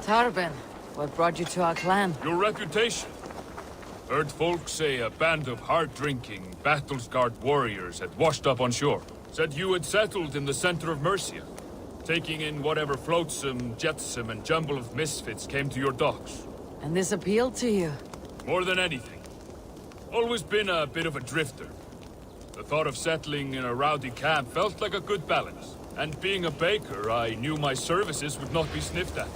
Tarben, what brought you to our clan? Your reputation. Heard folk say a band of hard-drinking, battle-scarred warriors had washed up on shore. Said you had settled in the center of Mercia, taking in whatever flotsam, jetsam, and jumble of misfits came to your docks. And this appealed to you? More than anything. Always been a bit of a drifter. The thought of settling in a rowdy camp felt like a good balance. And being a baker, I knew my services would not be sniffed at.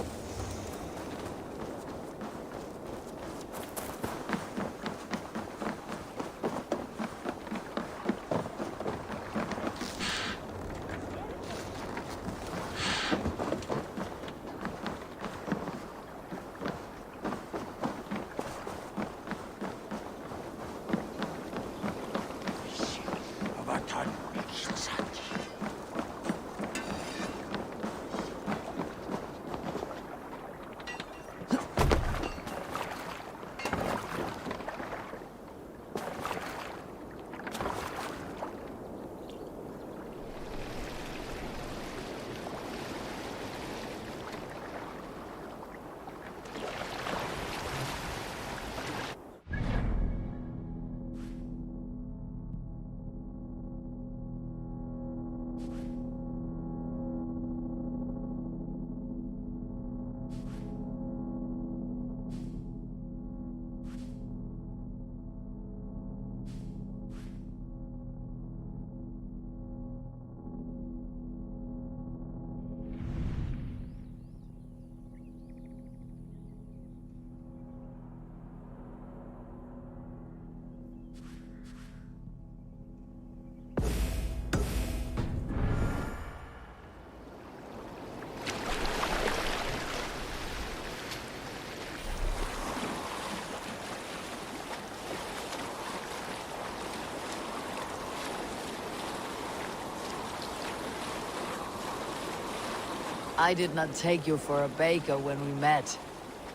I did not take you for a baker when we met.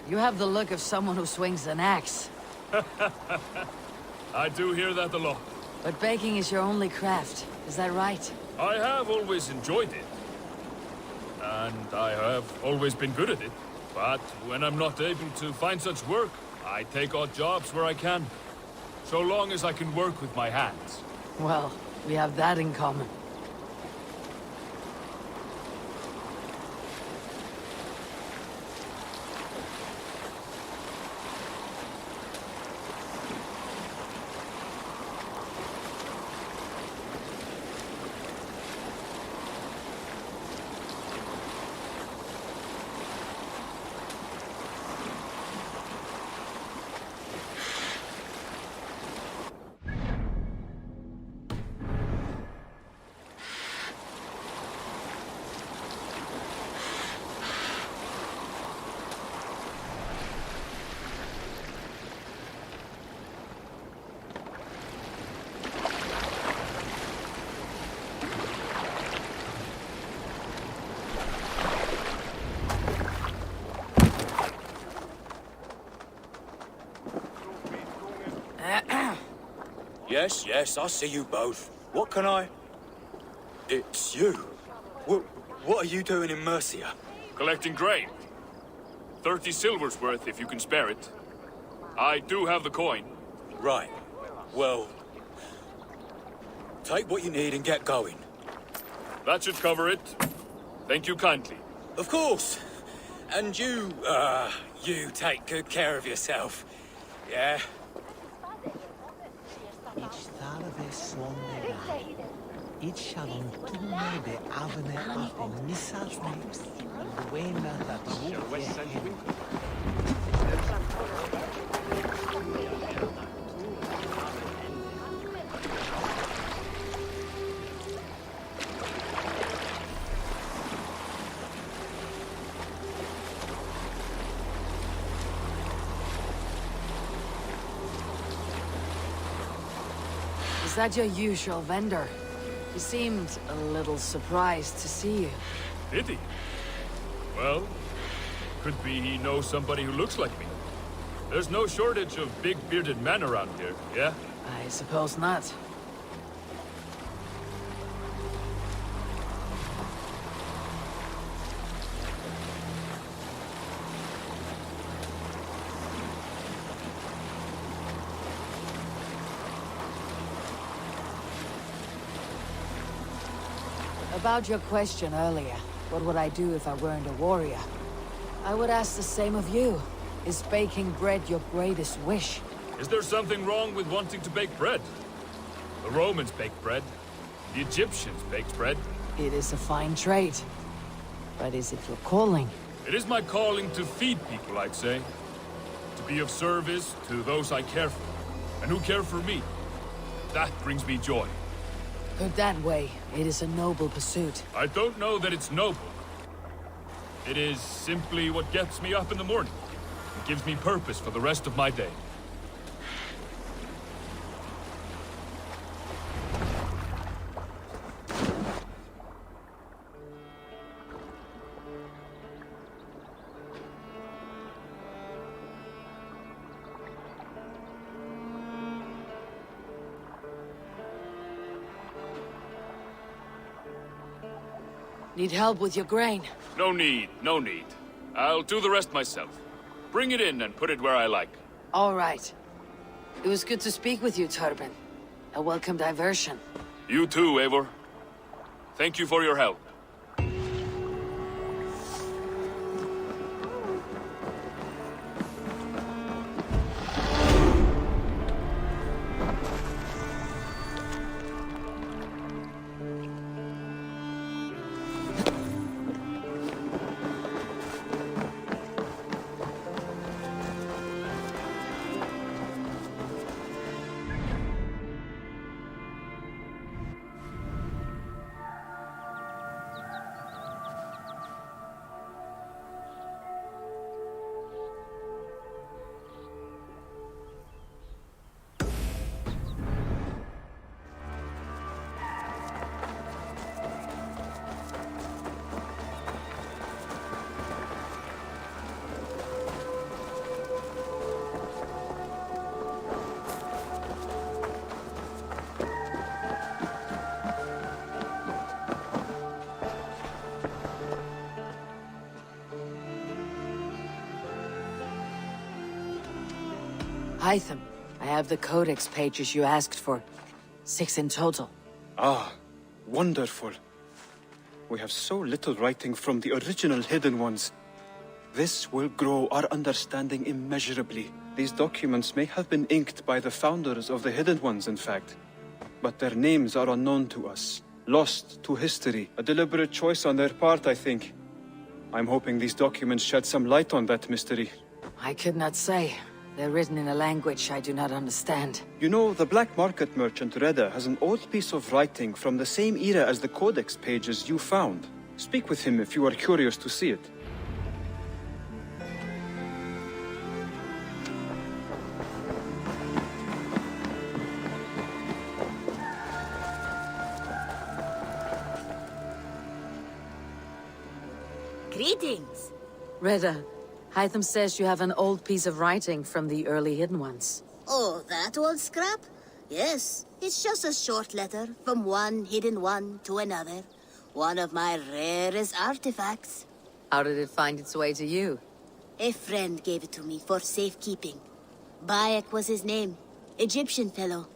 You have the look of someone who swings an axe. I do hear that a lot. But baking is your only craft, is that right? I have always enjoyed it. And I have always been good at it. But when I'm not able to find such work, I take odd jobs where I can. So long as I can work with my hands. Well, we have that in common. Yes, I see you both. What can I... It's you. What are you doing in Mercia? Collecting grain. 30 silver's worth if you can spare it. I do have the coin. Right. Well... take what you need and get going. That should cover it. Thank you kindly. Of course. And you take good care of yourself. Yeah? Is that your usual vendor? He seemed a little surprised to see you. Did he? Well, could be he knows somebody who looks like me. There's no shortage of big bearded men around here, yeah? I suppose not. About your question earlier, what would I do if I weren't a warrior? I would ask the same of you. Is baking bread your greatest wish? Is there something wrong with wanting to bake bread? The Romans baked bread. The Egyptians baked bread. It is a fine trade. But is it your calling? It is my calling to feed people, I'd say. To be of service to those I care for, and who care for me. That brings me joy. Put that way, it is a noble pursuit. I don't know that it's noble. It is simply what gets me up in the morning. It gives me purpose for the rest of my day. Need help with your grain? No need, no need. I'll do the rest myself. Bring it in and put it where I like. All right. It was good to speak with you, Turbin. A welcome diversion. You too, Eivor. Thank you for your help. Hytham, I have the codex pages you asked for. 6 in total. Ah, wonderful. We have so little writing from the original Hidden Ones. This will grow our understanding immeasurably. These documents may have been inked by the founders of the Hidden Ones, in fact. But their names are unknown to us. Lost to history. A deliberate choice on their part, I think. I'm hoping these documents shed some light on that mystery. I could not say. They're written in a language I do not understand. You know, the black market merchant Reda has an old piece of writing from the same era as the codex pages you found. Speak with him if you are curious to see it. Greetings. Reda, Hytham says you have an old piece of writing from the early Hidden Ones. Oh, that old scrap? Yes, it's just a short letter from one hidden one to another. One of my rarest artifacts. How did it find its way to you? A friend gave it to me for safekeeping. Bayek was his name. Egyptian fellow.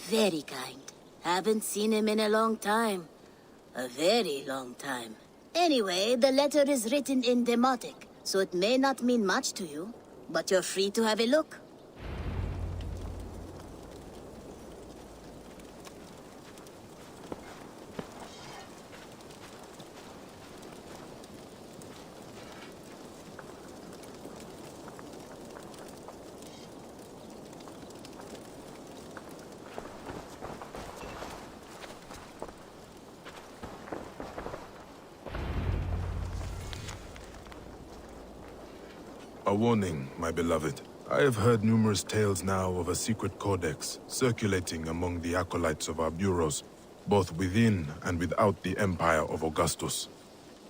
Very kind. Haven't seen him in a long time. A very long time. Anyway, the letter is written in Demotic, so it may not mean much to you, but you're free to have a look. A warning, my beloved. I have heard numerous tales now of a secret codex circulating among the acolytes of our bureaus, both within and without the Empire of Augustus.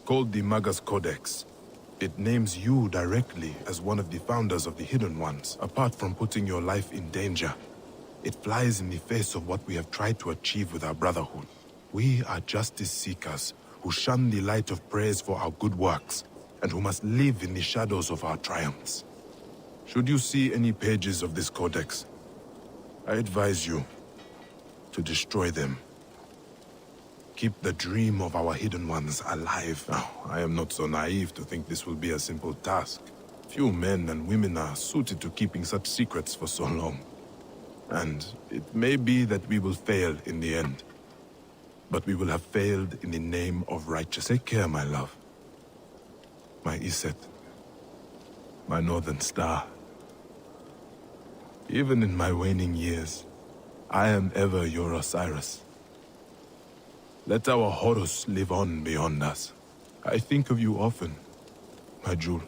Called the Magus Codex, it names you directly as one of the founders of the Hidden Ones, apart from putting your life in danger. It flies in the face of what we have tried to achieve with our brotherhood. We are justice seekers who shun the light of praise for our good works, and who must live in the shadows of our triumphs. Should you see any pages of this codex, I advise you to destroy them. keep the dream of our hidden ones alive. Now, I am not so naive to think this will be a simple task. Few men and women are suited to keeping such secrets for so long. And it may be that we will fail in the end. But we will have failed in the name of righteousness. Take care, my love. My Iset. My northern star. Even in my waning years, I am ever your Osiris. Let our Horus live on beyond us. I think of you often, my jewel.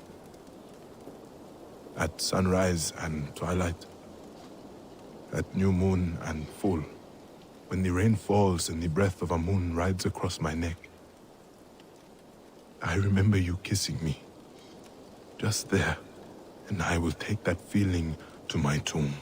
At sunrise and twilight. At new moon and full. When the rain falls and the breath of a moon rides across my neck. I remember you kissing me. Just there. And I will take that feeling to my tomb.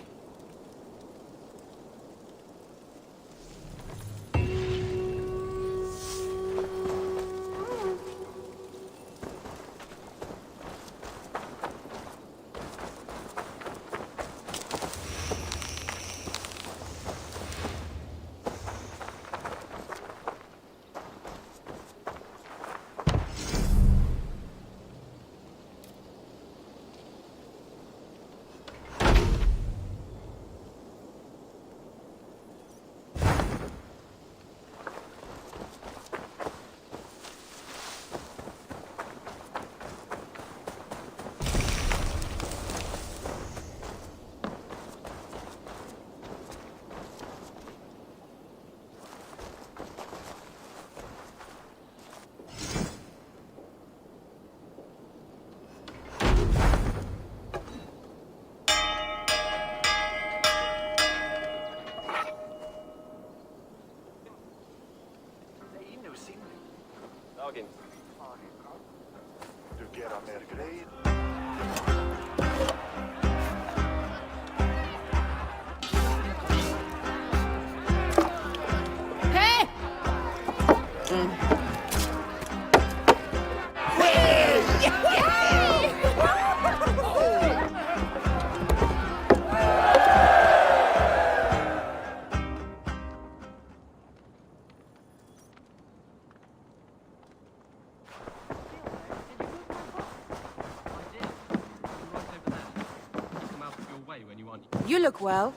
You look well.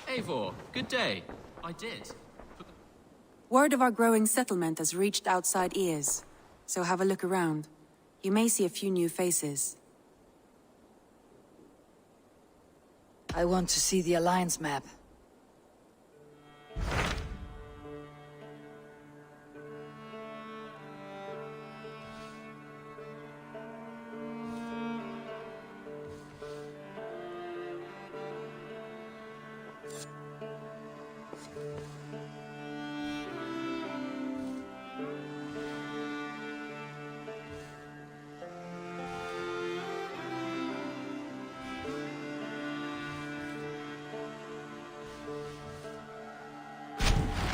Eivor, good day. I did. Word of our growing settlement has reached outside ears, so have a look around. You may see a few new faces. I want to see the Alliance map.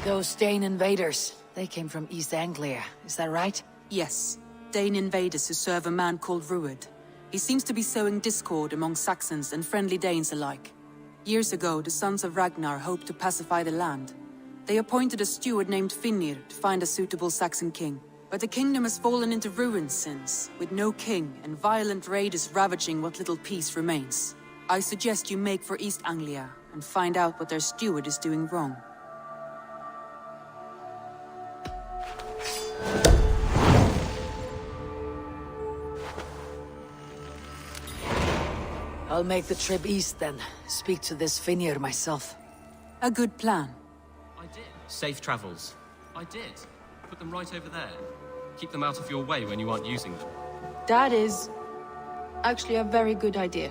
Those Thegn invaders, they came from East Anglia, is that right? Yes, Thegn invaders who serve a man called Rued. He seems to be sowing discord among Saxons and friendly Danes alike. Years ago, the sons of Ragnar hoped to pacify the land. They appointed a steward named Finnr to find a suitable Saxon king. But the kingdom has fallen into ruins since, with no king and violent raiders ravaging what little peace remains. I suggest you make for East Anglia and find out what their steward is doing wrong. I'll make the trip east then. Speak to this Finnr myself. A good plan. I did. Safe travels. I did. Put them right over there. Keep them out of your way when you aren't using them. That is actually a very good idea.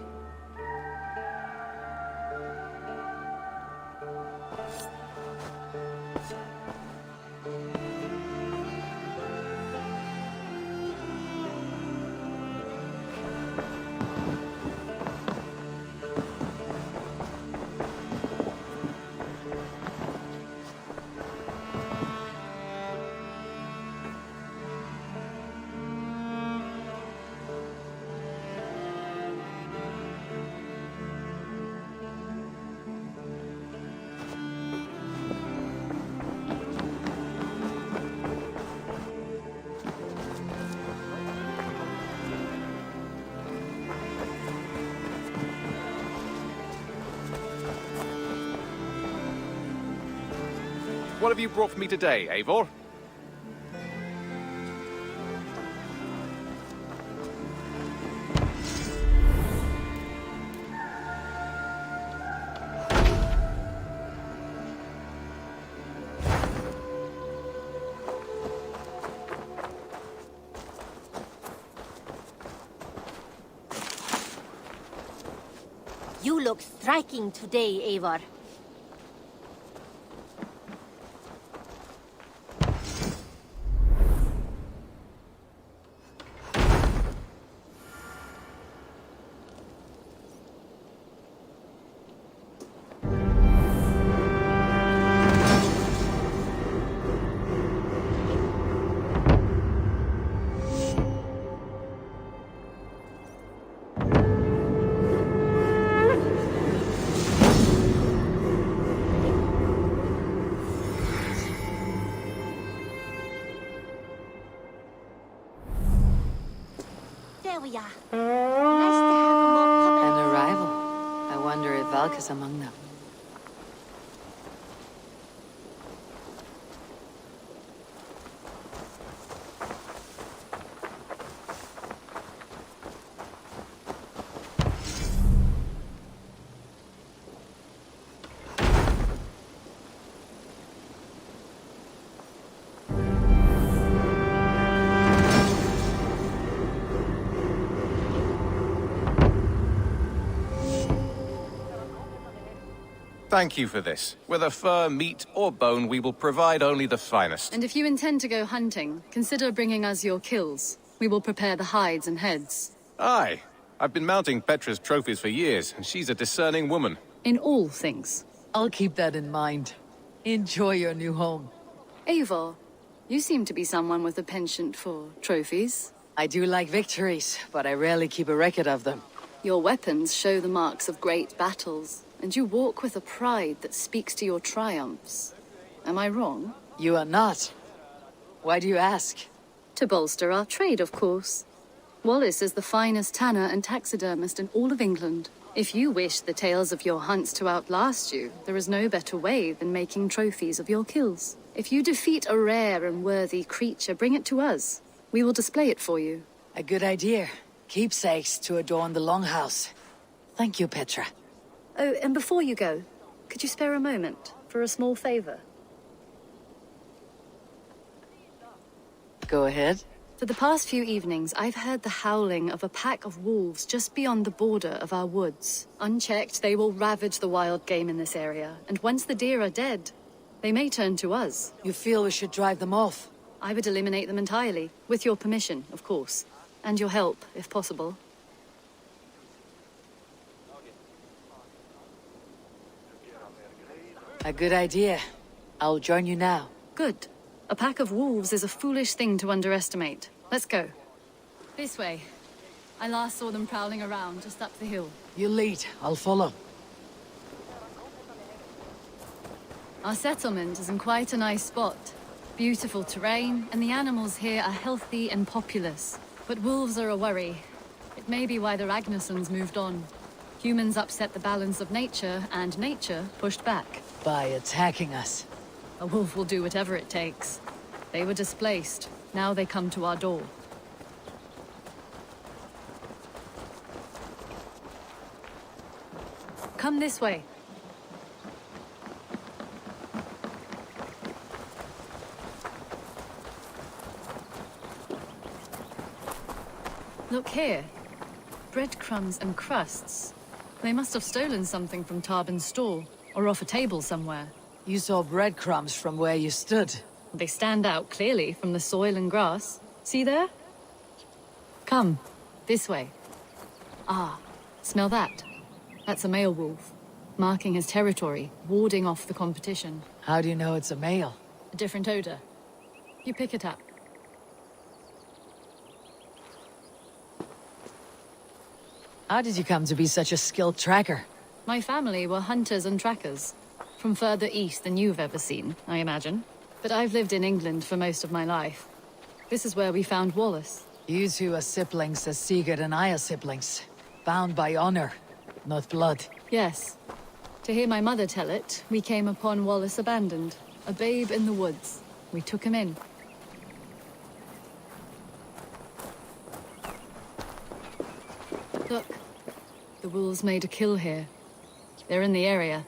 What have you brought for me today, Eivor? You look striking today, Eivor. There we are. Nice to have a more public... An arrival. I wonder if Valka's among them. Thank you for this. Whether fur, meat, or bone, we will provide only the finest. And if you intend to go hunting, consider bringing us your kills. We will prepare the hides and heads. Aye. I've been mounting Petra's trophies for years, and she's a discerning woman. In all things. I'll keep that in mind. Enjoy your new home. Eivor, you seem to be someone with a penchant for trophies. I do like victories, but I rarely keep a record of them. Your weapons show the marks of great battles, and you walk with a pride that speaks to your triumphs. Am I wrong? You are not. Why do you ask? To bolster our trade, of course. Wallace is the finest tanner and taxidermist in all of England. If you wish the tales of your hunts to outlast you, there is no better way than making trophies of your kills. If you defeat a rare and worthy creature, bring it to us. We will display it for you. A good idea. Keepsakes to adorn the longhouse. Thank you, Petra. Oh, and before you go, could you spare a moment for a small favor? Go ahead. For the past few evenings, I've heard the howling of a pack of wolves just beyond the border of our woods. Unchecked, they will ravage the wild game in this area, and once the deer are dead, they may turn to us. You feel we should drive them off? I would eliminate them entirely, with your permission, of course. And your help, if possible. A good idea. I'll join you now. Good. A pack of wolves is a foolish thing to underestimate. Let's go. This way. I last saw them prowling around just up the hill. You lead. I'll follow. Our settlement is in quite a nice spot. Beautiful terrain, and the animals here are healthy and populous. But wolves are a worry. It may be why the Ragnarsons moved on. Humans upset the balance of nature, and nature pushed back. By attacking us. A wolf will do whatever it takes. They were displaced. Now they come to our door. Come this way. Look here. Breadcrumbs and crusts. They must have stolen something from Tarbin's store, or off a table somewhere. You saw breadcrumbs from where you stood. They stand out clearly from the soil and grass. See there? Come, this way. Ah, smell that? That's a male wolf, marking his territory, warding off the competition. How do you know it's a male? A different odor. You pick it up. How did you come to be such a skilled tracker? My family were hunters and trackers. From further east than you've ever seen, I imagine. But I've lived in England for most of my life. This is where we found Wallace. You two are siblings as Sigurd and I are siblings. Bound by honor, not blood. Yes. To hear my mother tell it, we came upon Wallace abandoned. A babe in the woods. We took him in. Look. The wolves made a kill here. They're in the area.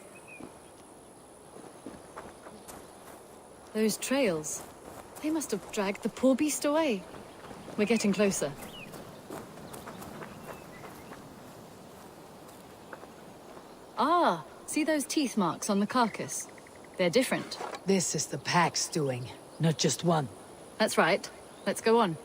Those trails. They must have dragged the poor beast away. We're getting closer. Ah, see those teeth marks on the carcass? They're different. This is the pack's doing, not just one. That's right. Let's go on.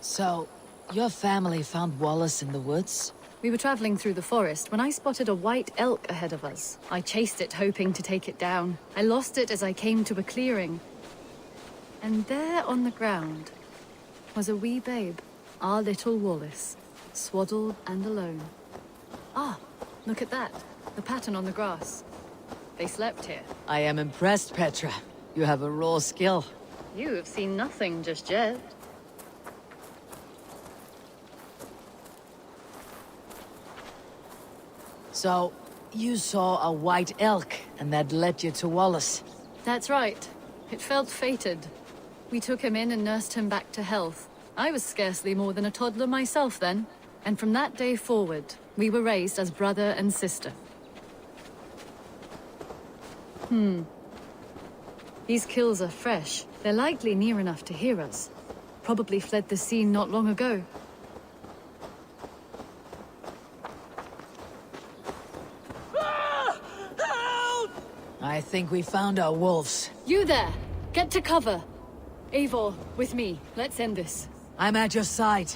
So, your family found Wallace in the woods? We were traveling through the forest when I spotted a white elk ahead of us. I chased it, hoping to take it down. I lost it as I came to a clearing. And there on the ground was a wee babe, our little Wallace, swaddled and alone. Ah, look at that. The pattern on the grass. They slept here. I am impressed, Petra. You have a raw skill. You have seen nothing just yet. So, you saw a white elk, and that led you to Wallace. That's right. It felt fated. We took him in and nursed him back to health. I was scarcely more than a toddler myself then. And from that day forward, we were raised as brother and sister. These kills are fresh. They're likely near enough to hear us. Probably fled the scene not long ago. I think we found our wolves. You there! Get to cover! Eivor, with me. Let's end this. I'm at your side.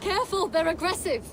Careful, they're aggressive!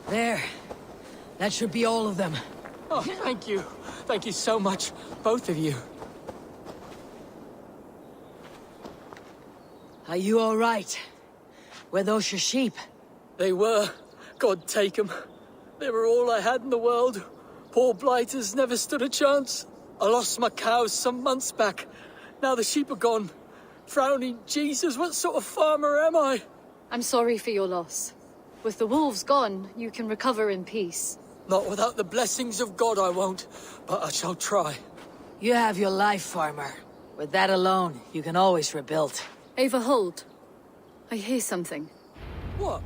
There. That should be all of them. Oh, thank you. Thank you so much, both of you. Are you all right? Were those your sheep? They were. God take them. They were all I had in the world. Poor blighters never stood a chance. I lost my cows some months back. Now the sheep are gone. Frowning Jesus, what sort of farmer am I? I'm sorry for your loss. With the wolves gone, you can recover in peace. Not without the blessings of God I won't, but I shall try. You have your life, farmer. With that alone, you can always rebuild. Eivor, hold. I hear something. What?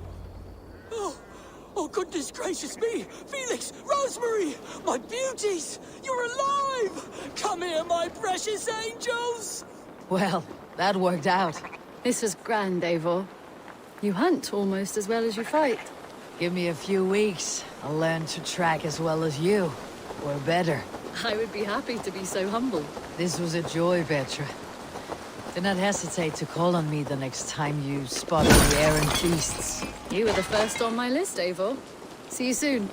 Oh, goodness gracious me! Felix, Rosemary, my beauties! You're alive! Come here, my precious angels! Well, that worked out. This is grand, Eivor. You hunt almost as well as you fight. Give me a few weeks. I'll learn to track as well as you. Or better. I would be happy to be so humble. This was a joy, Petra. Do not hesitate to call on me the next time you spot the errant beasts. You were the first on my list, Eivor. See you soon.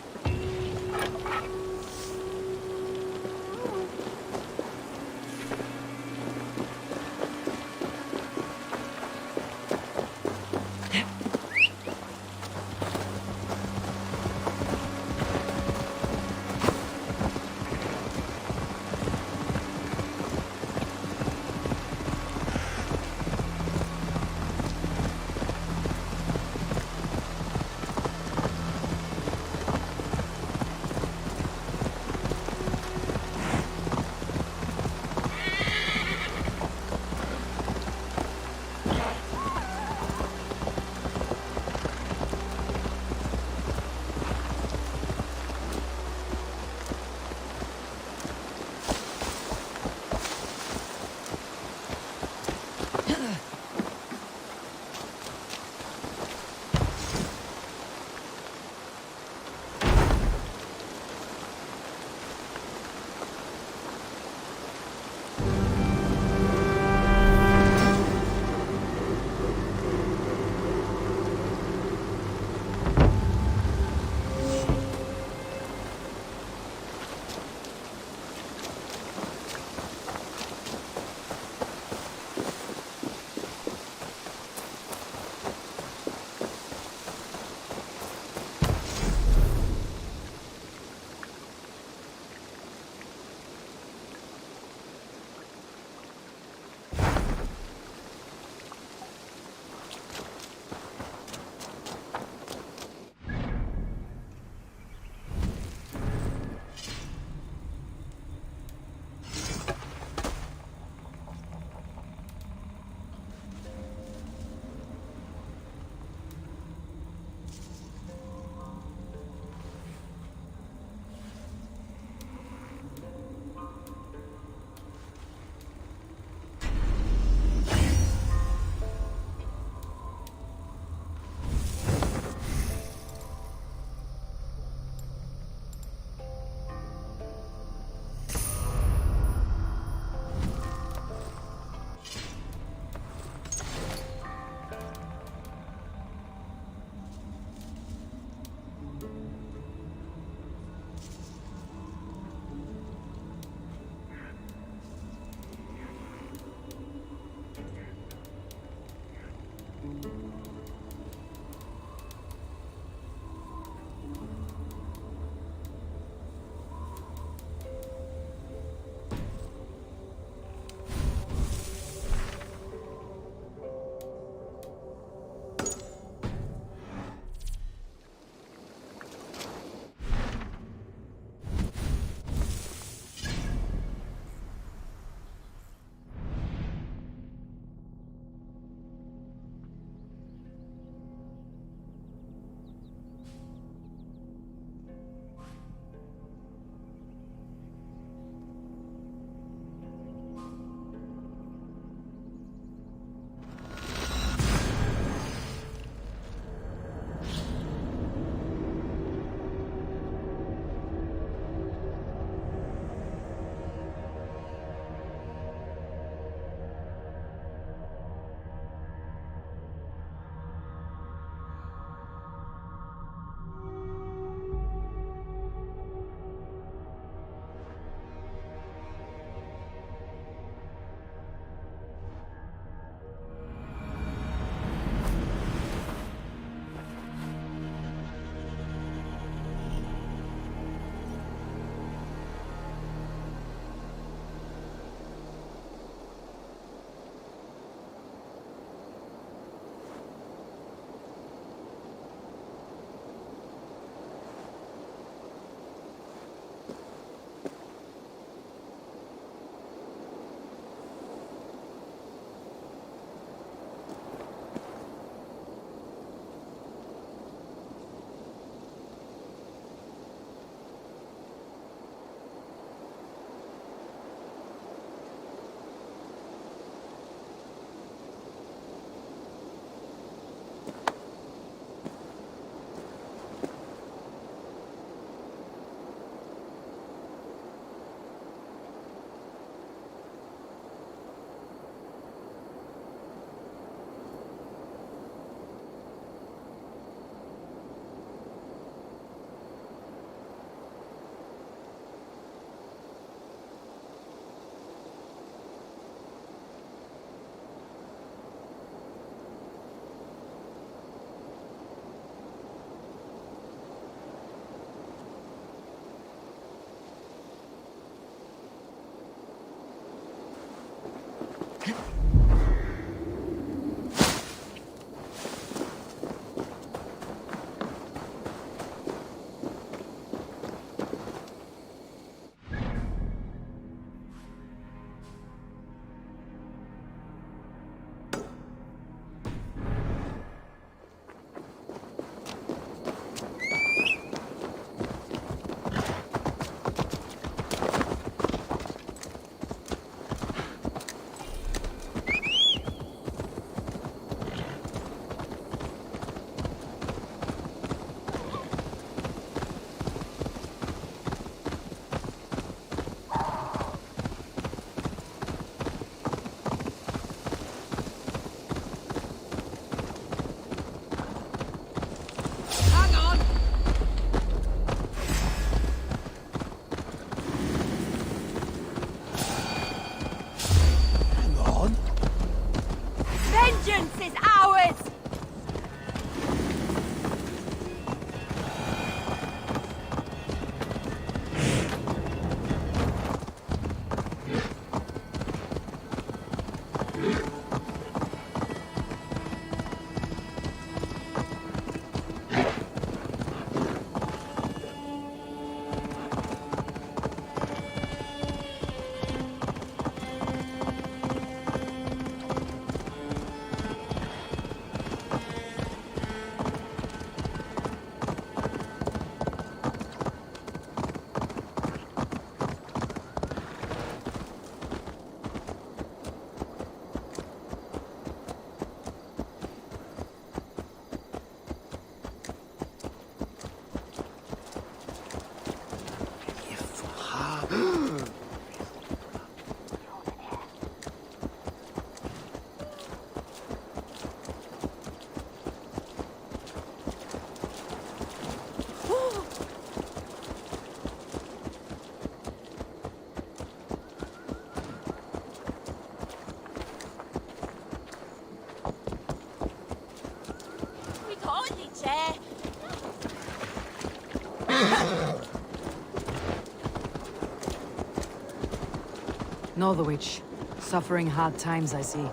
Norwich, suffering hard times, I see.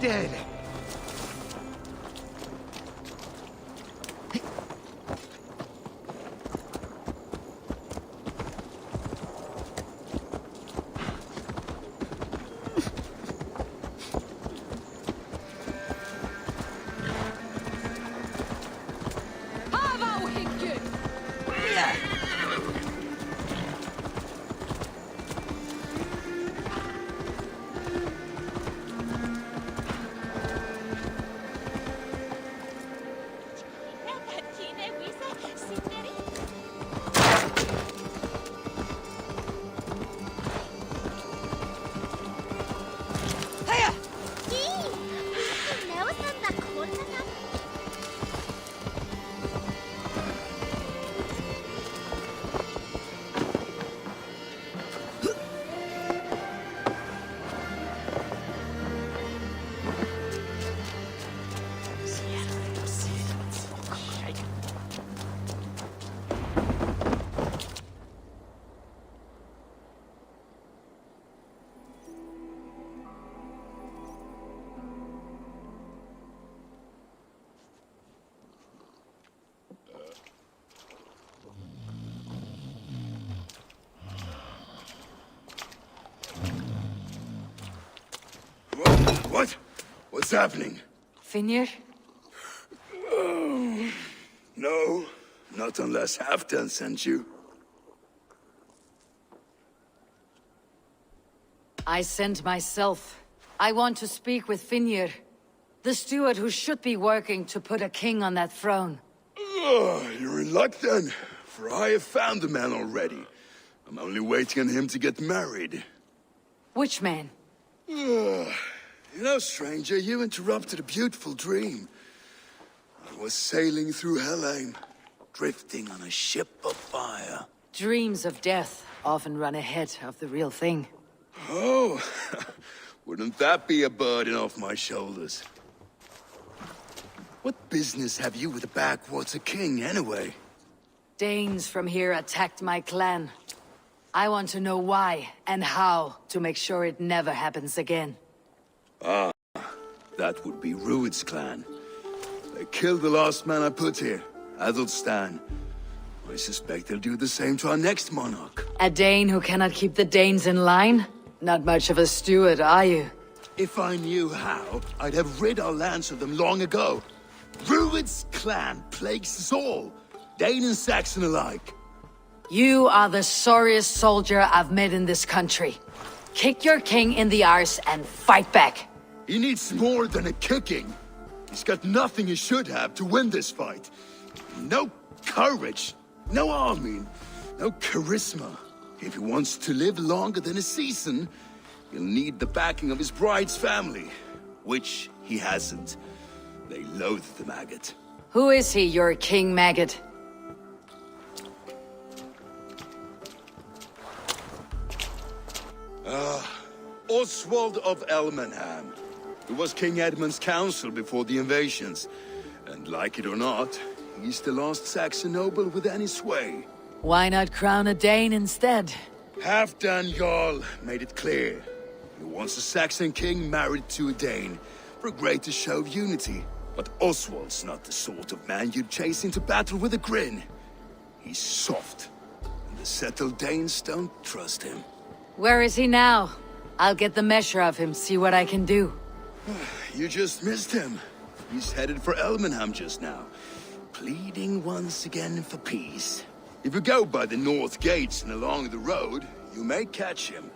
Daily. What? What's happening? Finnr? Oh, no, not unless Halfdan sent you. I sent myself. I want to speak with Finnr, the steward who should be working to put a king on that throne. You're in luck then, for I have found the man already. I'm only waiting on him to get married. Which man? You know, stranger, you interrupted a beautiful dream. I was sailing through Helheim, drifting on a ship of fire. Dreams of death often run ahead of the real thing. Oh, wouldn't that be a burden off my shoulders? What business have you with the backwater king, anyway? Danes from here attacked my clan. I want to know why and how to make sure it never happens again. Ah, that would be Rued's clan. They killed the last man I put here, Adelstan. I suspect they'll do the same to our next monarch. A Dane who cannot keep the Danes in line? Not much of a steward, are you? If I knew how, I'd have rid our lands of them long ago. Rued's clan plagues us all, Dane and Saxon alike. You are the sorriest soldier I've met in this country. Kick your king in the arse and fight back. He needs more than a kicking. He's got nothing he should have to win this fight. No courage, no army, no charisma. If he wants to live longer than a season, he'll need the backing of his bride's family, which he hasn't. They loathe the maggot. Who is he, your king maggot? Oswald of Elmenham, who was King Edmund's counsel before the invasions. And like it or not, he's the last Saxon noble with any sway. Why not crown a Dane instead? Halfdan Jarl made it clear. He wants a Saxon king married to a Dane, for a greater show of unity. But Oswald's not the sort of man you'd chase into battle with a grin. He's soft, and the settled Danes don't trust him. Where is he now? I'll get the measure of him, see what I can do. You just missed him. He's headed for Elmenham just now, pleading once again for peace. If you go by the north gates and along the road, you may catch him.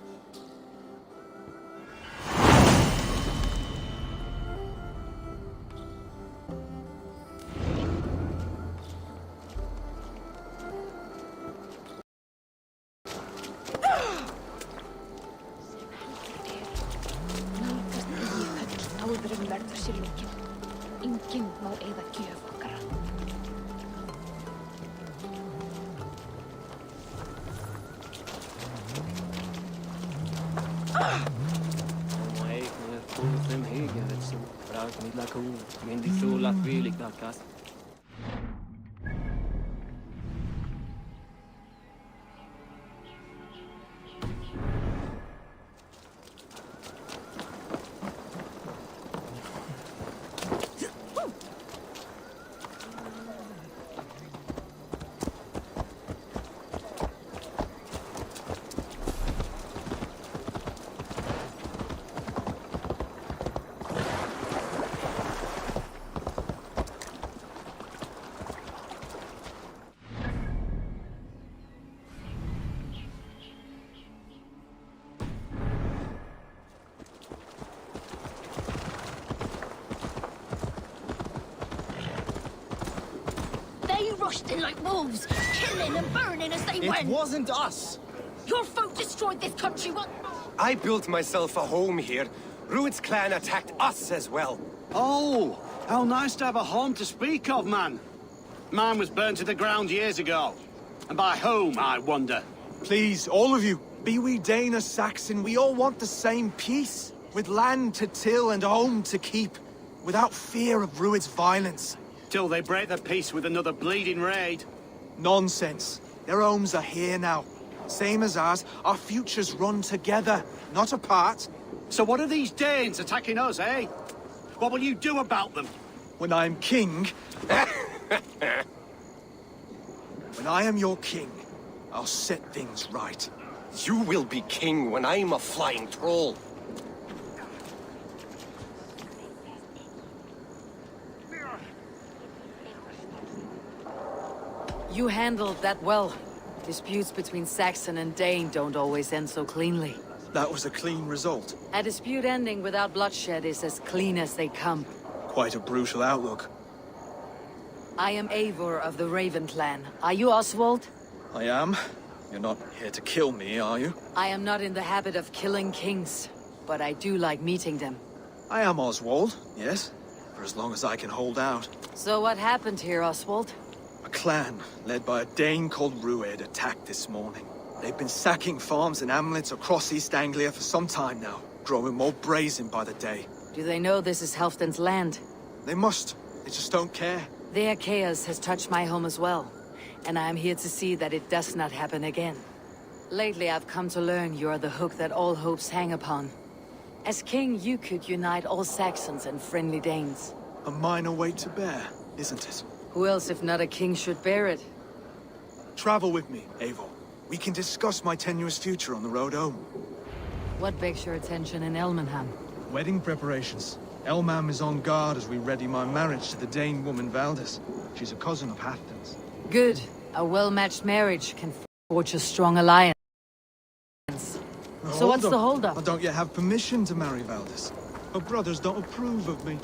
Rushed in like wolves, killing and burning as they went. It wasn't us. Your folk destroyed this country. What? I built myself a home here. Rued's clan attacked us as well. Oh, how nice to have a home to speak of, man. Mine was burned to the ground years ago. And by whom, I wonder? Please, all of you, be we Dane or Saxon, we all want the same peace. With land to till and home to keep. Without fear of Rued's violence. Till they break the peace with another bleeding raid. Nonsense. Their homes are here now. Same as ours, our futures run together, not apart. So what are these Danes attacking us, eh? What will you do about them? When I am king... when I am your king, I'll set things right. You will be king when I'm a flying troll. You handled that well. Disputes between Saxon and Dane don't always end so cleanly. That was a clean result. A dispute ending without bloodshed is as clean as they come. Quite a brutal outlook. I am Eivor of the Raven clan. Are you Oswald? I am. You're not here to kill me, are you? I am not in the habit of killing kings, but I do like meeting them. I am Oswald, yes. For as long as I can hold out. So what happened here, Oswald? A clan, led by a Dane called Rued, attacked this morning. They've been sacking farms and hamlets across East Anglia for some time now, growing more brazen by the day. Do they know this is Halfdan's land? They must. They just don't care. Their chaos has touched my home as well, and I am here to see that it does not happen again. Lately, I've come to learn you are the hook that all hopes hang upon. As king, you could unite all Saxons and friendly Danes. A minor weight to bear, isn't it? Who else, if not a king, should bear it? Travel with me, Eivor. We can discuss my tenuous future on the road home. What begs your attention in Elmenham? Wedding preparations. Elmenham is on guard as we ready my marriage to the Dane woman Valdis. She's a cousin of Halfdan's. Good. A well-matched marriage can forge a strong alliance. So what's the holdup? I don't yet have permission to marry Valdis. Her brothers don't approve of me.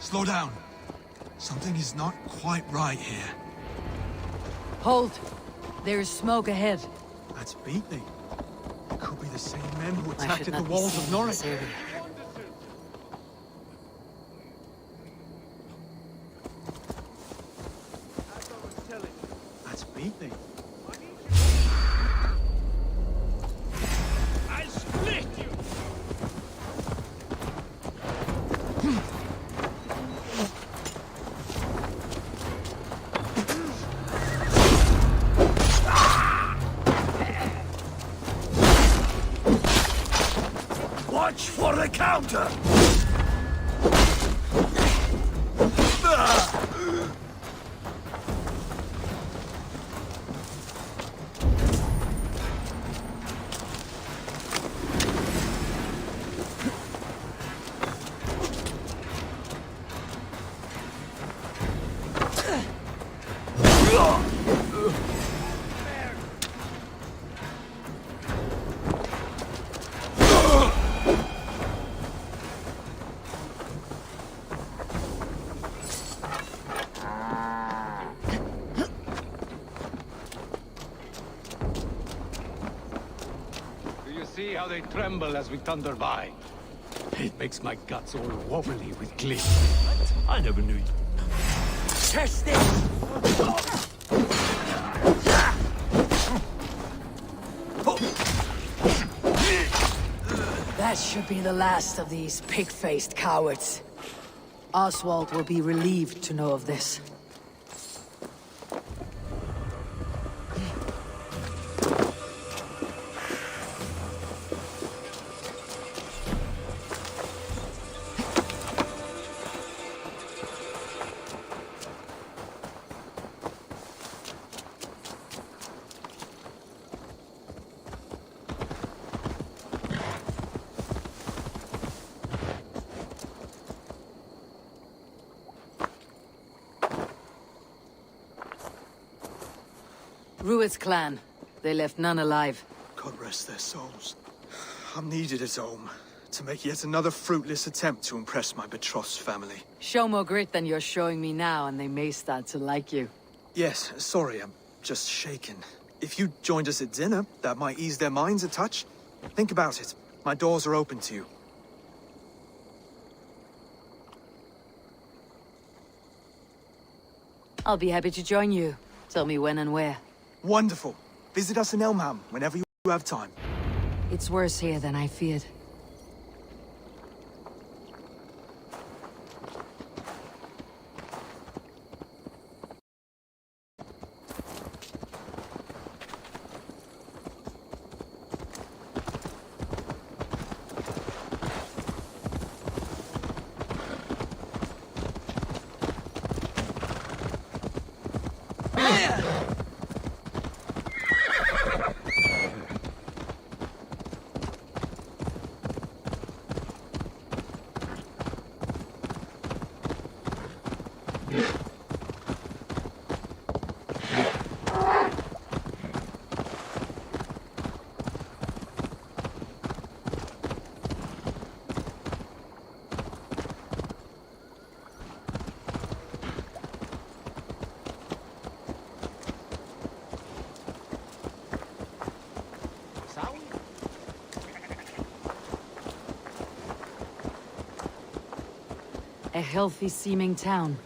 Slow down. Something is not quite right here. Hold. There is smoke ahead. That's beatnik. It could be the same men who I should attacked the not be walls seen of in Norway. this area. That's beating. I'll split you! Watch for the counter! See how they tremble as we thunder by. It makes my guts all wobbly with glee. I never knew you. Test it! That should be the last of these pig-faced cowards. Oswald will be relieved to know of this. Rued's clan. They left none alive. God rest their souls. I'm needed at home to make yet another fruitless attempt to impress my betrothed's family. Show more grit than you're showing me now, and they may start to like you. Yes, sorry, I'm just shaken. If you joined us at dinner, that might ease their minds a touch. Think about it. My doors are open to you. I'll be happy to join you. Tell me when and where. Wonderful. Visit us in Elmenham whenever you have time. It's worse here than I feared. A healthy-seeming town.